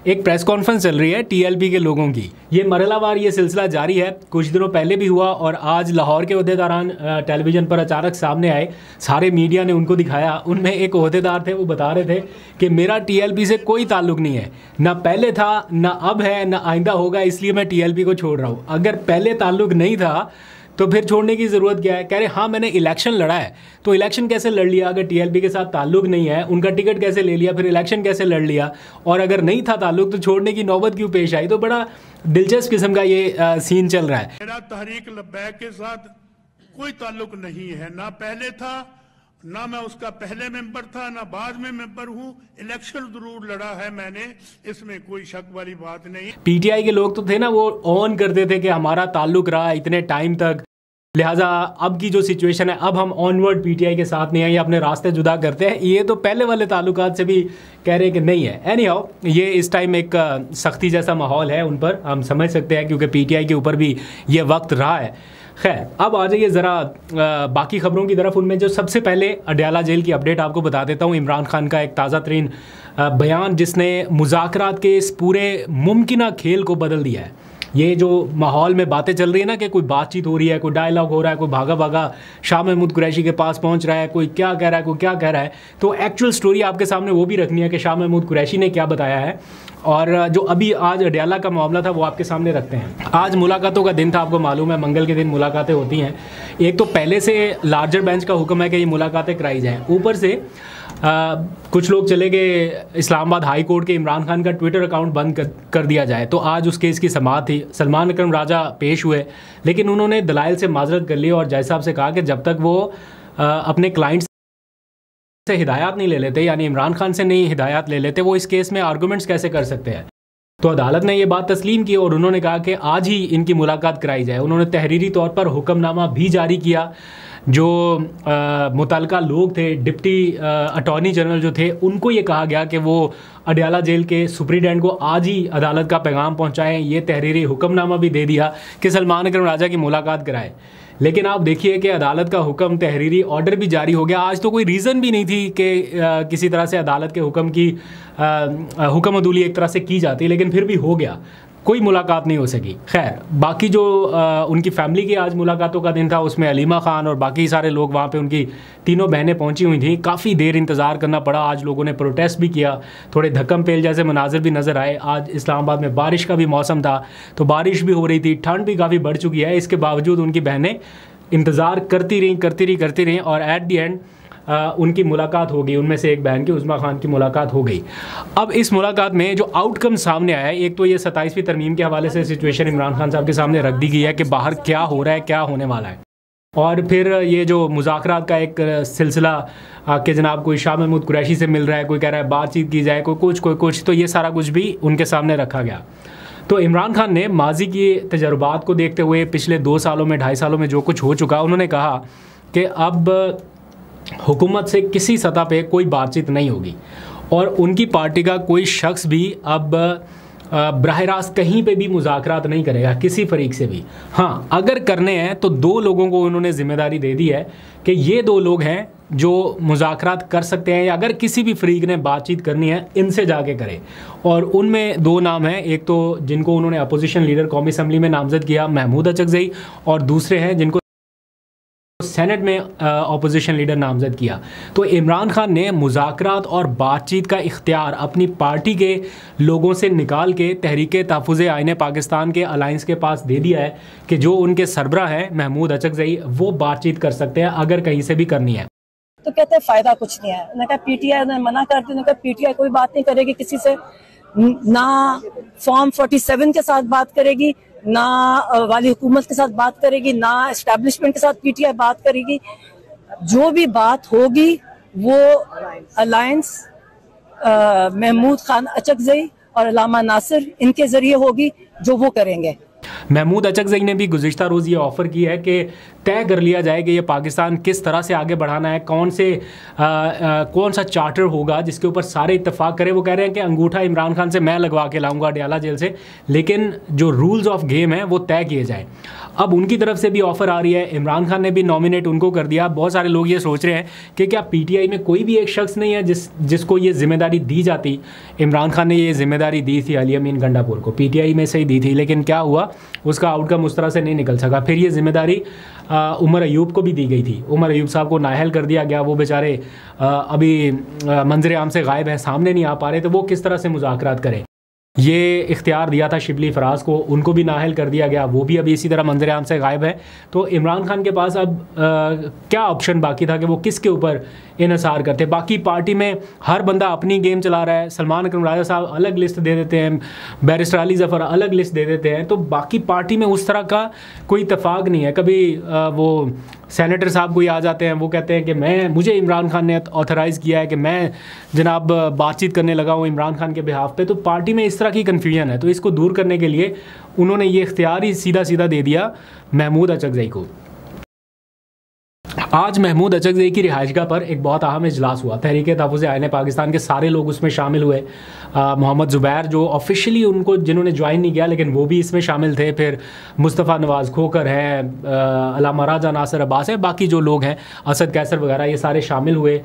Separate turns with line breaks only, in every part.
एक press conference चल रही है टीएलपी के लोगों की। ये मरहलावार ये सिलसिला जारी है। कुछ दिनों पहले भी हुआ और आज लाहौर के ओहदेदारान टेलीविज़न पर अचानक सामने आए। सारे मीडिया ने उनको दिखाया। उनमें एक ओहदेदार थे, वो बता रहे थे कि मेरा टीएलपी से कोई ताल्लुक नहीं है, ना पहले था, ना अब है, ना आइंदा होगा, इसलिए मैं टीएलपी को छोड़ रहा हूँ। अगर पहले ताल्लुक नहीं था तो फिर छोड़ने की ज़रूरत क्या है। कह रहे हाँ मैंने इलेक्शन लड़ा है, तो इलेक्शन कैसे लड़ लिया अगर टीएलपी के साथ ताल्लुक नहीं है? उनका टिकट कैसे ले लिया, फिर इलेक्शन कैसे लड़ लिया? और अगर नहीं था ताल्लुक तो छोड़ने की नौबत क्यों पेश आई? तो बड़ा दिलचस्प किस्म का ये सीन चल रहा है।
मेरा तहरीक लब्बैक के साथ कोई ताल्लुक नहीं है, ना पहले था, ना मैं उसका पहले मेंबर था, ना बाद में मेंबर हूँ। इलेक्शन जरूर लड़ा है मैंने, इसमें कोई शक वाली बात नहीं।
पीटीआई के लोग तो थे ना, वो ऑन करते थे कि हमारा ताल्लुक रहा इतने टाइम तक, लिहाजा अब की जो सिचुएशन है अब हम ऑनवर्ड पीटीआई के साथ नहीं है, ये अपने रास्ते जुदा करते हैं। ये तो पहले वाले ताल्लुकात से भी कह रहे हैं कि नहीं है। एनी हाउ, ये इस टाइम एक सख्ती जैसा माहौल है उन पर, हम समझ सकते हैं क्योंकि पीटीआई के ऊपर भी ये वक्त रहा है। खैर, अब आ जाइए ज़रा बाकी खबरों की तरफ। उनमें जो सबसे पहले अडयाला जेल की अपडेट आपको बता देता हूँ। इमरान खान का एक ताज़ा तरीन बयान जिसने मुज़ाकरात के इस पूरे मुमकिना खेल को बदल दिया है। ये जो माहौल में बातें चल रही है ना कि कोई बातचीत हो रही है, कोई डायलॉग हो रहा है, कोई भागा भागा शाह महमूद कुरैशी के पास पहुंच रहा है, कोई क्या कह रहा है, कोई क्या कह रहा है, तो एक्चुअल स्टोरी आपके सामने वो भी रखनी है कि शाह महमूद कुरैशी ने क्या बताया है। और जो अभी आज अडयाला का मामला था वो आपके सामने रखते हैं। आज मुलाकातों का दिन था, आपको मालूम है मंगल के दिन मुलाकातें होती हैं। एक तो पहले से लार्जर बेंच का हुक्म है कि ये मुलाकातें कराई जाएँ, ऊपर से कुछ लोग चले गए इस्लामाबाद हाई कोर्ट के इमरान खान का ट्विटर अकाउंट बंद कर दिया जाए। तो आज उस केस की समाअत थी। सलमान अकरम राजा पेश हुए, लेकिन उन्होंने दलाइल से माजरत कर ली और जज साहब से कहा कि जब तक वो अपने क्लाइंट से हिदायत नहीं ले लेते, यानी इमरान खान से नहीं हिदायत ले लेते, वो इस केस में आर्गूमेंट्स कैसे कर सकते हैं। तो अदालत ने ये बात तस्लीम की और उन्होंने कहा कि आज ही इनकी मुलाकात कराई जाए। उन्होंने तहरीरी तौर पर हुक्मनामा भी जारी किया। जो मुतल्लिका लोग थे, डिप्टी अटॉर्नी जनरल जो थे, उनको ये कहा गया कि वो अडयाला जेल के सुप्रीडेंट को आज ही अदालत का पैगाम पहुंचाएं। ये तहरीरी हुक्मनामा भी दे दिया कि सलमान अकरम राजा की मुलाकात कराए। लेकिन आप देखिए कि अदालत का हुक्म, तहरीरी ऑर्डर भी जारी हो गया। आज तो कोई रीज़न भी नहीं थी कि किसी तरह से अदालत के हुक्म की हुक्म अदूली एक तरह से की जाती, लेकिन फिर भी हो गया, कोई मुलाकात नहीं हो सकी। खैर, बाकी जो उनकी फैमिली की आज मुलाकातों का दिन था, उसमें अलीमा खान और बाकी सारे लोग वहाँ पे, उनकी तीनों बहनें पहुँची हुई थी। काफ़ी देर इंतज़ार करना पड़ा। आज लोगों ने प्रोटेस्ट भी किया, थोड़े धक्कम पेल जैसे मनाजिर भी नज़र आए। आज इस्लामाबाद में बारिश का भी मौसम था, तो बारिश भी हो रही थी, ठंड भी काफ़ी बढ़ चुकी है। इसके बावजूद उनकी बहनें इंतज़ार करती रहीं और एट दी एंड उनकी मुलाकात हो गई। उनमें से एक बहन की, उस्मा खान की मुलाकात हो गई। अब इस मुलाकात में जो आउटकम सामने आया है, एक तो ये 27वीं तरमीम के हवाले से सिचुएशन इमरान खान साहब के सामने रख दी गई है कि बाहर क्या हो रहा है, क्या होने वाला है। और फिर ये जो मुज़ाकरात का एक सिलसिला कि जनाब कोई शाह महमूद कुरैशी से मिल रहा है, कोई कह रहा है बातचीत की जाए, कोई कुछ, तो ये सारा कुछ भी उनके सामने रखा गया। तो इमरान खान ने माजी के तजर्बात को देखते हुए, पिछले 2 सालों में, 2.5 सालों में जो कुछ हो चुका, उन्होंने कहा कि अब हुकूमत से किसी सतह पे कोई बातचीत नहीं होगी और उनकी पार्टी का कोई शख्स भी अब बराह रास्त कहीं पे भी मुज़ाकरात नहीं करेगा किसी फरीक से भी। हाँ, अगर करने हैं तो 2 लोगों को उन्होंने ज़िम्मेदारी दे दी है कि ये 2 लोग हैं जो मुज़ाकरात कर सकते हैं, या अगर किसी भी फरीक ने बातचीत करनी है इनसे जाके करें। और उनमें 2 नाम हैं, एक तो जिनको उन्होंने अपोजिशन लीडर कौमी असम्बली में नामज़द किया, महमूद अचकज़ई, और दूसरे हैं जिनको सेनेट में अपोजिशन लीडर नामज़द किया। तो इमरान खान ने मुज़ाकरात और बातचीत का इख्तियार अपनी पार्टी के लोगों से निकाल के तहरीक तहफ़्फ़ुज़ आईन पाकिस्तान के अलायंस के पास दे दिया है कि जो उनके सरबराह हैं महमूद अचकज़ई, वो बातचीत कर सकते हैं अगर कहीं से भी करनी है।
तो कहते हैं फ़ायदा कुछ नहीं है। उन्होंने कहा पीटीआई ने मना कर दिया, उन्होंने कहा पीटीआई कोई बात नहीं करेगी किसी से, ना फॉर्म 47 के साथ बात करेगी, ना वाली हुकूमत के साथ बात करेगी, ना एस्टैब्लिशमेंट के साथ पीटीआई बात करेगी। जो भी बात होगी वो अलायंस महमूद खान अचकज़ई और अलामा नासिर इनके जरिए होगी, जो वो करेंगे।
महमूद अचकज़ई ने भी गुज़िश्ता रोज़ ये ऑफ़र किया है कि तय कर लिया जाए कि ये पाकिस्तान किस तरह से आगे बढ़ाना है, कौन सा चार्टर होगा जिसके ऊपर सारे इत्तेफाक करें। वो कह रहे हैं कि अंगूठा इमरान खान से मैं लगवा के लाऊंगा अडयाला जेल से, लेकिन जो रूल्स ऑफ गेम है वो तय किए जाएं। अब उनकी तरफ से भी ऑफ़र आ रही है, इमरान खान ने भी नॉमिनेट उनको कर दिया। बहुत सारे लोग ये सोच रहे हैं कि क्या पीटीआई में कोई भी एक शख्स नहीं है जिसको ये जिम्मेदारी दी जाती। इमरान खान ने ये जिम्मेदारी दी थी अली अमीन गंडापुर को, पीटीआई में से ही दी थी, लेकिन क्या हुआ, उसका आउटकम उस तरह से नहीं निकल सका। फिर ये जिम्मेदारी उमर अयूब को भी दी गई थी। उमर अयूब साहब को नाअहल कर दिया गया, वो बेचारे अभी मंजर आम से गायब है, सामने नहीं आ पा रहे, तो वो किस तरह से मुज़ाकरात करें। ये इख्तियार दिया था शिबली फराज को, उनको भी नाअहल कर दिया गया, वो भी अभी इसी तरह मंजर आम से गायब है। तो इमरान खान के पास अब क्या ऑप्शन बाकी था कि वो किसके ऊपर इन्हिसार करते। बाकी पार्टी में हर बंदा अपनी गेम चला रहा है। सलमान अकरम राजा साहब अलग लिस्ट दे देते हैं, बैरिस्टर अली ज़फ़र अलग लिस्ट दे देते हैं, तो बाकी पार्टी में उस तरह का कोई इत्तेफाक नहीं है। कभी वो सेनेटर साहब कोई आ जाते हैं, वो कहते हैं कि मुझे इमरान खान ने ऑथराइज़ किया है कि मैं जनाब बातचीत करने लगा हूँ इमरान खान के बिहाफ पे। तो पार्टी में इस तरह की कन्फ्यूजन है, तो इसको दूर करने के लिए उन्होंने ये इख्तियार ही सीधा सीधा दे दिया महमूद अचकज़ई को। आज महमूद अचकज़ई की रिहाइशगाह पर एक बहुत अहम इजलास हुआ। तहरीक तहफ़्फ़ुज़ आईन पाकिस्तान के सारे लोग उसमें शामिल हुए। मोहम्मद ज़ुबैर जो ऑफिशियली उनको जिन्होंने ज्वाइन नहीं किया लेकिन वो भी इसमें शामिल थे, फिर मुस्तफ़ा नवाज़ खोकर हैं, अल्लामा राजा नासिर अब्बास है, बाकी जो लोग हैं असद कैसर वगैरह, ये सारे शामिल हुए।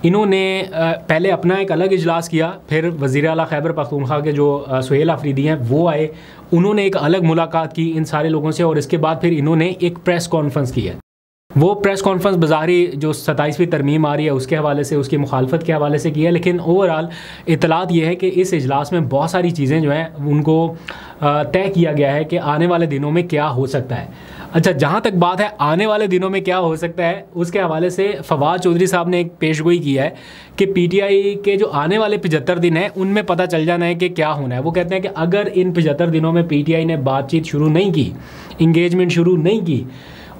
इन्होंने पहले अपना एक अलग इजलास किया, फिर वज़ीर आला खैबर पख्तूनख्वा के जो सुहेल अफरीदी हैं वो आए, उन्होंने एक अलग मुलाकात की इन सारे लोगों से, और इसके बाद फिर इन्होंने एक प्रेस कॉन्फ्रेंस की है। वो प्रेस कॉन्फ्रेंस बज़ाहिरी जो 27वीं तरमीम आ रही है उसके हवाले से, उसकी मुखालफत के हवाले से की है, लेकिन ओवरऑल इतलात ये है कि इस इजलास में बहुत सारी चीज़ें जो हैं उनको तय किया गया है कि आने वाले दिनों में क्या हो सकता है। अच्छा, जहाँ तक बात है आने वाले दिनों में क्या हो सकता है, उसके हवाले से फवाद चौधरी साहब ने एक पेशगोई की है कि पीटीआई के जो आने वाले 75 दिन हैं उनमें पता चल जाना है कि क्या होना है। वो कहते हैं कि अगर इन 75 दिनों में पीटीआई ने बातचीत शुरू नहीं की, इंगेजमेंट शुरू नहीं की,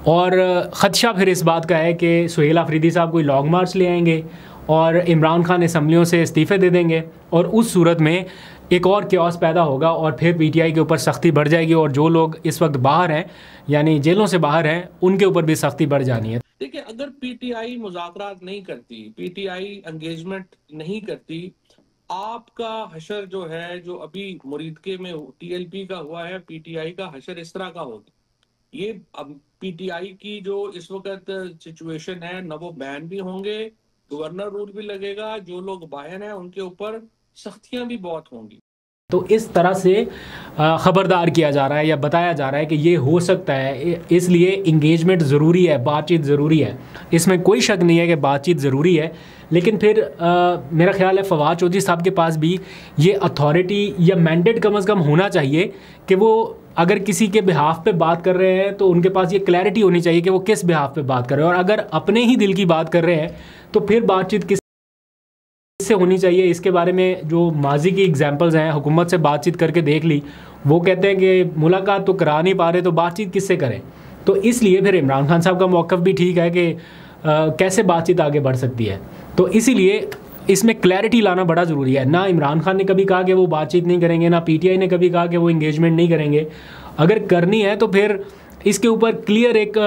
और ख़दशा फिर इस बात का है कि सुहेल अफरीदी साहब कोई लॉन्ग मार्च ले आएंगे और इमरान खान असम्बलियों से इस्तीफ़े दे देंगे, और उस सूरत में एक और क्योस पैदा होगा और फिर पीटीआई के ऊपर सख्ती बढ़ जाएगी, और जो लोग इस वक्त बाहर हैं यानी जेलों से बाहर हैं उनके ऊपर भी सख्ती बढ़ जानी है।
देखिए, अगर पीटीआई मुज़ाकरात नहीं करती, पीटीआई एंगेजमेंट नहीं करती, आपका हशर जो है, जो अभी मुरीदके में टीएलपी का हुआ है, पीटीआई का हशर इस तरह का होगा। ये अब पीटीआई की जो इस वक्त सिचुएशन है, न वो बैन भी होंगे, गवर्नर रूल भी लगेगा, जो लोग बाहर हैं उनके ऊपर सख्तियां भी बहुत होंगी।
तो इस तरह से ख़बरदार किया जा रहा है या बताया जा रहा है कि ये हो सकता है, इसलिए इंगेजमेंट ज़रूरी है, बातचीत ज़रूरी है, इसमें कोई शक नहीं है कि बातचीत ज़रूरी है। लेकिन फिर मेरा ख्याल है फवाद चौधरी साहब के पास भी ये अथॉरिटी या मैंडेट कम अज़ कम होना चाहिए कि वो अगर किसी के बिहाफ पे बात कर रहे हैं तो उनके पास ये क्लैरिटी होनी चाहिए कि वो किस बिहाफ पे बात कर रहे हैं, और अगर अपने ही दिल की बात कर रहे हैं तो फिर बातचीत किससे होनी चाहिए। इसके बारे में जो माजी की एग्जांपल्स हैं, हुकूमत से बातचीत करके देख ली, वो कहते हैं कि मुलाकात तो करा नहीं पा रहे तो बातचीत किससे करें। तो इसलिए फिर इमरान खान साहब का मौक़िफ़ भी ठीक है कि कैसे बातचीत आगे बढ़ सकती है। तो इसीलिए इसमें क्लैरिटी लाना बड़ा ज़रूरी है। ना इमरान खान ने कभी कहा कि वो बातचीत नहीं करेंगे, ना पीटीआई ने कभी कहा कि वो इंगेजमेंट नहीं करेंगे। अगर करनी है तो फिर इसके ऊपर क्लियर एक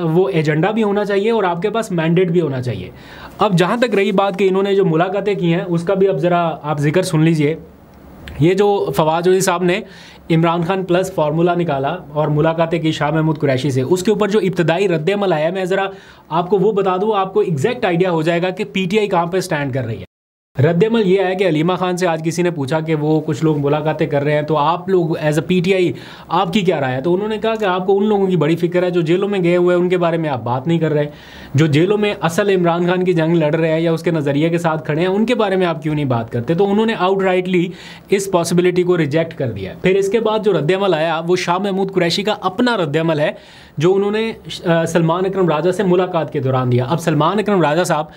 वो एजेंडा भी होना चाहिए और आपके पास मैंडेट भी होना चाहिए। अब जहाँ तक रही बात कि इन्होंने जो मुलाकातें की हैं उसका भी अब ज़रा आप जिक्र सुन लीजिए। ये जो फवाद चौधरी साहब ने इमरान खान प्लस फार्मूला निकाला और मुलाकातें की शाह महमूद कुरैशी से, उसके ऊपर जो इब्तदाई रद्द-ए-अमल आया, मैं ज़रा आपको वो बता दूँ, आपको एग्जैक्ट आइडिया हो जाएगा कि पीटीआई कहाँ पे स्टैंड कर रही है। रद्द-ए-अमल ये है कि अलीमा खान से आज किसी ने पूछा कि वो कुछ लोग मुलाकातें कर रहे हैं तो आप लोग एज अ पीटीआई आपकी क्या राय है, तो उन्होंने कहा कि आपको उन लोगों की बड़ी फिक्र है जो जेलों में गए हुए हैं, उनके बारे में आप बात नहीं कर रहे, जो जेलों में असल इमरान खान की जंग लड़ रहे हैं या उसके नज़रिए के साथ खड़े हैं, उनके बारे में आप क्यों नहीं बात करते। तो उन्होंने आउटराइटली इस पॉसिबिलिटी को रिजेक्ट कर दिया। फिर इसके बाद जो रद्द-ए-अमल आया वो शाह महमूद कुरैशी का अपना रद्द-ए-अमल है जो उन्होंने सलमान अकरम राजा से मुलाकात के दौरान दिया। अब सलमान अकरम राजा साहब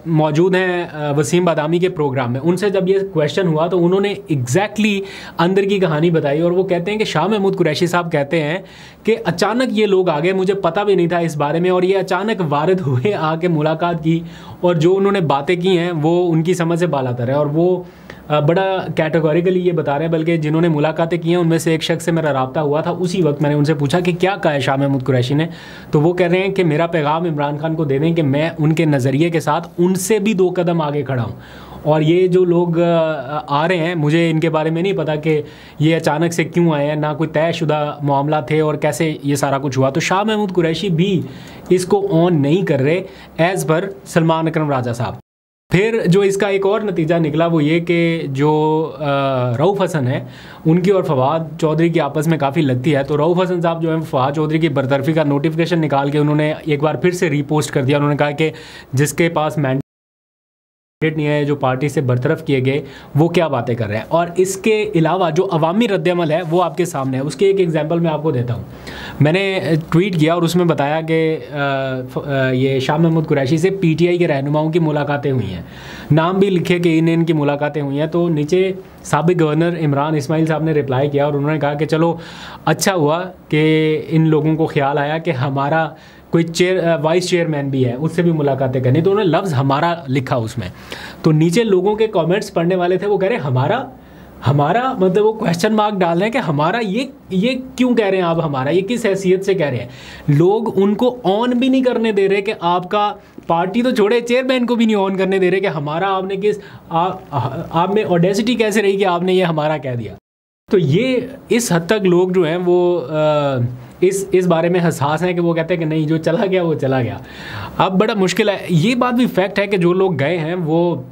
मौजूद हैं वसीम बादामी के प्रोग्राम में, उनसे जब ये क्वेश्चन हुआ तो उन्होंने एग्जैक्टली अंदर की कहानी बताई, और वो कहते हैं कि शाह महमूद कुरैशी साहब कहते हैं कि अचानक ये लोग आ गए, मुझे पता भी नहीं था इस बारे में, और ये अचानक वारिद हुए, आके मुलाकात की, और जो उन्होंने बातें की हैं वो उनकी समझ से बालातर है, और वो बड़ा कैटेगोरिकली ये बता रहे हैं। बल्कि जिन्होंने मुलाकातें की हैं उनमें से एक शख्स से मेरा रब्ता हुआ था, उसी वक्त मैंने उनसे पूछा कि क्या कहा है शाह महमूद कुरैशी ने, तो वो कह रहे हैं कि मेरा पैगाम इमरान खान को दे दें कि मैं उनके नज़रिए के साथ उनसे भी 2 कदम आगे खड़ा हूँ, और ये जो लोग आ रहे हैं, मुझे इनके बारे में नहीं पता कि ये अचानक से क्यों आए हैं, ना कोई तयशुदा मामला थे और कैसे ये सारा कुछ हुआ। तो शाह महमूद कुरैशी भी इसको ऑन नहीं कर रहे एज़ पर सलमान अकरम राजा साहब। फिर जो इसका एक और नतीजा निकला वो ये कि जो रऊफ़ हसन है उनकी और फवाद चौधरी की आपस में काफ़ी लगती है। तो रऊफ़ हसन साहब जो है फवाद चौधरी की बरतरफी का नोटिफिकेशन निकाल के उन्होंने एक बार फिर से रीपोस्ट कर दिया। उन्होंने कहा कि जिसके पास मैंडेट नहीं है, जो पार्टी से बरतरफ किए गए, वो क्या बातें कर रहे हैं। और इसके अलावा जो अवामी रद्दअमल है वो आपके सामने है। उसके एक एग्जांपल मैं आपको देता हूँ। मैंने ट्वीट किया और उसमें बताया कि ये शाह महमूद कुरैशी से पीटीआई के रहनुमाओं की मुलाकातें हुई हैं, नाम भी लिखे कि इनकी मुलाकातें हुई हैं। तो नीचे साबिक गवर्नर इमरान इस्माइल साहब ने रिप्लाई किया और उन्होंने कहा कि चलो अच्छा हुआ कि इन लोगों को ख्याल आया कि हमारा कोई वाइस चेयरमैन भी है, उससे भी मुलाकातें करनी। तो उन्होंने लफ्ज़ हमारा लिखा उसमें। तो नीचे लोगों के कमेंट्स पढ़ने वाले थे, वो कह रहे हमारा मतलब वो क्वेश्चन मार्क डाल रहे हैं कि हमारा ये क्यों कह रहे हैं आप, हमारा ये किस हैसियत से कह रहे हैं। लोग उनको ऑन भी नहीं करने दे रहे कि आपका पार्टी तो छोड़े, चेयरमैन को भी नहीं ऑन करने दे रहे कि हमारा आपने किस आप में ऑडेसिटी कैसे रही कि आपने ये हमारा कह दिया। तो ये इस हद तक लोग जो हैं वो इस बारे में हसास हैं कि वो कहते हैं कि नहीं, जो चला गया वो चला गया। अब बड़ा मुश्किल है। ये बात भी फैक्ट है कि जो लोग गए हैं वो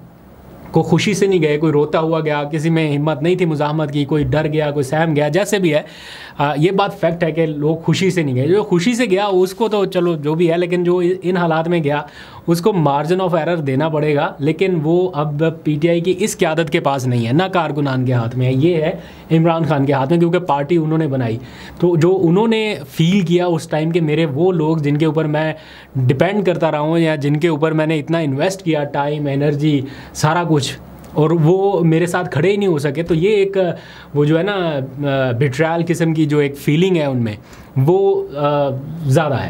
को खुशी से नहीं गए, कोई रोता हुआ गया, किसी में हिम्मत नहीं थी मुज़ाहमत की, कोई डर गया, कोई सहम गया, जैसे भी है। ये बात फैक्ट है कि लोग खुशी से नहीं गए। जो खुशी से गया उसको तो चलो जो भी है, लेकिन जो इन हालात में गया उसको मार्जिन ऑफ एरर देना पड़ेगा। लेकिन वो अब पीटीआई की इस क़यादत के पास नहीं है, ना कारकुनान के हाथ में है, ये है इमरान खान के हाथ में, क्योंकि पार्टी उन्होंने बनाई। तो जो उन्होंने फ़ील किया उस टाइम के मेरे वो लोग जिनके ऊपर मैं डिपेंड करता रहा हूँ या जिनके ऊपर मैंने इतना इन्वेस्ट किया, टाइम, एनर्जी, सारा कुछ, और वो मेरे साथ खड़े ही नहीं हो सके। तो ये एक वो जो है ना बिट्रायल किस्म की जो एक फीलिंग है उनमें, वो ज़्यादा है।